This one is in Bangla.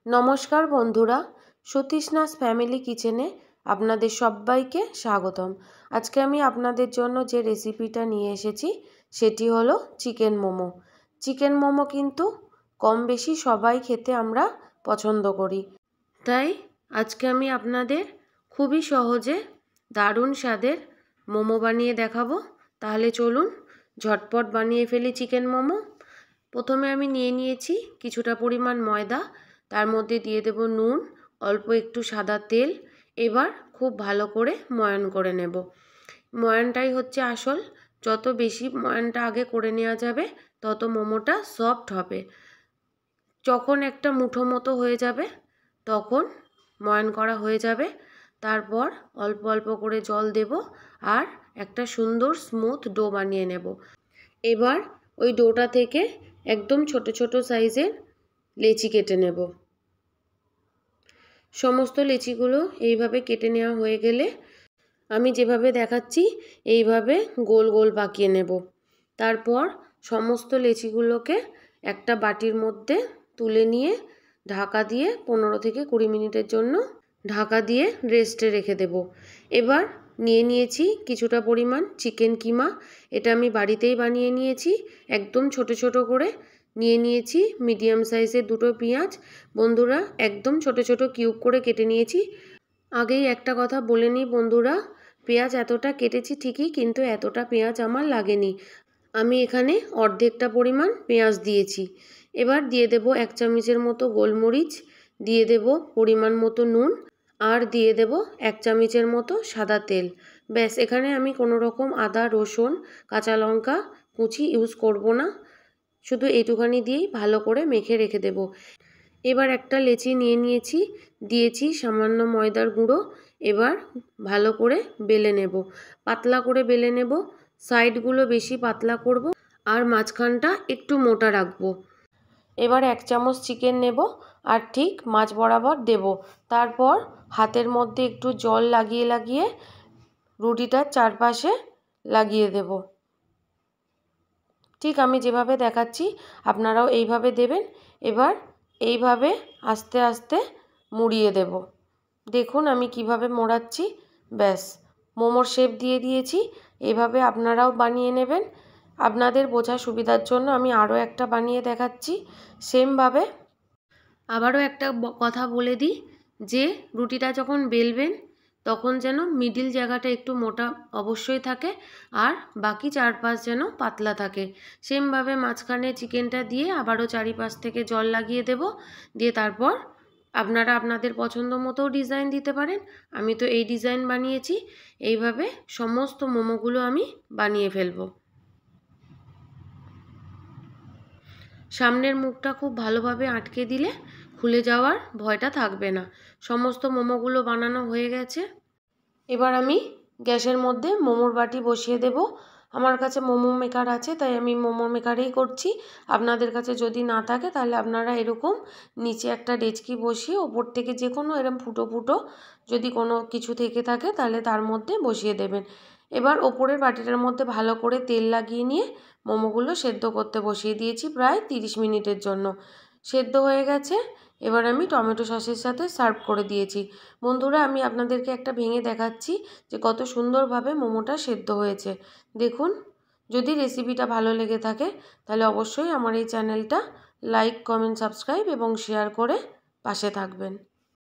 নমস্কার বন্ধুরা, সতীশনাথ ফ্যামিলি কিচেনে আপনাদের সবাইকে স্বাগতম। আজকে আমি আপনাদের জন্য যে রেসিপিটা নিয়ে এসেছি সেটি হলো চিকেন মোমো। চিকেন মোমো কিন্তু কম বেশি সবাই খেতে আমরা পছন্দ করি, তাই আজকে আমি আপনাদের খুবই সহজে দারুণ স্বাদের মোমো বানিয়ে দেখাবো। তাহলে চলুন ঝটপট বানিয়ে ফেলি চিকেন মোমো। প্রথমে আমি নিয়ে নিয়েছি কিছুটা পরিমাণ ময়দা, তার মধ্যে দিয়ে দেব নুন, অল্প একটু সাদা তেল। এবার খুব ভালো করে ময়ান করে নেব। ময়ানটাই হচ্ছে আসল, যত বেশি ময়ানটা আগে করে নেওয়া যাবে তত মোমোটা সফট হবে। যখন একটা মুঠো মতো হয়ে যাবে তখন ময়ান করা হয়ে যাবে। তারপর অল্প অল্প করে জল দেব আর একটা সুন্দর স্মুথ ডো বানিয়ে নেব। এবার ওই ডোটা থেকে একদম ছোট ছোট সাইজের লেচি কেটে নেব। সমস্ত লেচিগুলো এইভাবে কেটে নেওয়া হয়ে গেলে আমি যেভাবে দেখাচ্ছি এইভাবে গোল গোল পাকিয়ে নেব। তারপর সমস্ত লেচিগুলোকে একটা বাটির মধ্যে তুলে নিয়ে ঢাকা দিয়ে 15 থেকে 20 মিনিটের জন্য ঢাকা দিয়ে রেস্টে রেখে দেব। এবার নিয়ে নিয়েছি কিছুটা পরিমাণ চিকেন কিমা। এটা আমি বাড়িতেই বানিয়ে নিয়েছি, একদম ছোট ছোট করে নিয়ে নিয়েছি। মিডিয়াম সাইজের দুটো পেঁয়াজ বন্ধুরা একদম ছোট ছোট কিউব করে কেটে নিয়েছি। আগেই একটা কথা বলে নিই বন্ধুরা, পেঁয়াজ এতটা কেটেছি ঠিকই, কিন্তু এতটা পেঁয়াজ আমার লাগেনি। আমি এখানে অর্ধেকটা পরিমাণ পেঁয়াজ দিয়েছি। এবার দিয়ে দেব 1 চামচের মতো গোলমরিচ, দিয়ে দেব পরিমাণ মতো নুন, আর দিয়ে দেব 1 চামচের মতো সাদা তেল। ব্যাস, এখানে আমি কোনো রকম আদা, রসুন, কাঁচা লঙ্কা কুচি ইউজ করব না, শুধু এইটুখানি দিয়েই ভালো করে মেখে রেখে দেব। এবার একটা লেচি নিয়ে নিয়েছি, দিয়েছি সামান্য ময়দার গুঁড়ো। এবার ভালো করে বেলে নেব, পাতলা করে বেলে নেব। সাইডগুলো বেশি পাতলা করব আর মাঝখানটা একটু মোটা রাখবো। এবার 1 চামচ চিকেন নেব আর ঠিক মাঝ বরাবর দেব। তারপর হাতের মধ্যে একটু জল লাগিয়ে লাগিয়ে রুটিটার চারপাশে লাগিয়ে দেব। ঠিক আমি যেভাবে দেখাচ্ছি আপনারাও এইভাবে দেবেন। এবার এইভাবে আস্তে আস্তে মুড়িয়ে দেব। দেখুন আমি কিভাবে মোড়াচ্ছি। ব্যাস, মোমোর শেপ দিয়ে দিয়েছি। এভাবে আপনারাও বানিয়ে নেবেন। আপনাদের বোঝার সুবিধার জন্য আমি আরও একটা বানিয়ে দেখাচ্ছি সেমভাবে। আবারও একটা কথা বলে দিই যে রুটিটা যখন বেলবেন তখন যেন মিডিল জায়গাটা একটু মোটা অবশ্যই থাকে আর বাকি চারপাশ যেন পাতলা থাকে। সেমভাবে মাঝখানে চিকেনটা দিয়ে আবারও চারিপাশ থেকে জল লাগিয়ে দেব। দিয়ে তারপর আপনারা আপনাদের পছন্দ মতো ডিজাইন দিতে পারেন। আমি তো এই ডিজাইন বানিয়েছি। এইভাবে সমস্ত মোমোগুলো আমি বানিয়ে ফেলবো। সামনের মুখটা খুব ভালোভাবে আটকে দিলে খুলে যাওয়ার ভয়টা থাকবে না। সমস্ত মোমোগুলো বানানো হয়ে গেছে। এবার আমি গ্যাসের মধ্যে মোমোর বাটি বসিয়ে দেব। আমার কাছে মোমো মেকার আছে তাই আমি মোমো মেকারেই করছি। আপনাদের কাছে যদি না থাকে তাহলে আপনারা এরকম নিচে একটা ডেচকি বসিয়ে ওপর থেকে যে কোনো এরকম ফুটো ফুটো যদি কোনো কিছু থেকে থাকে তাহলে তার মধ্যে বসিয়ে দেবেন। এবার ওপরের বাটিটার মধ্যে ভালো করে তেল লাগিয়ে নিয়ে মোমোগুলো সেদ্ধ করতে বসিয়ে দিয়েছি প্রায় 30 মিনিটের জন্য। সেদ্ধ হয়ে গেছে। এবার আমি টমেটো সসের সাথে সার্ভ করে দিয়েছি। বন্ধুরা আমি আপনাদেরকে একটা ভেঙে দেখাচ্ছি যে কত সুন্দরভাবে মোমোটা সেদ্ধ হয়েছে। দেখুন, যদি রেসিপিটা ভালো লেগে থাকে তাহলে অবশ্যই আমার এই চ্যানেলটা লাইক, কমেন্ট, সাবস্ক্রাইব এবং শেয়ার করে পাশে থাকবেন।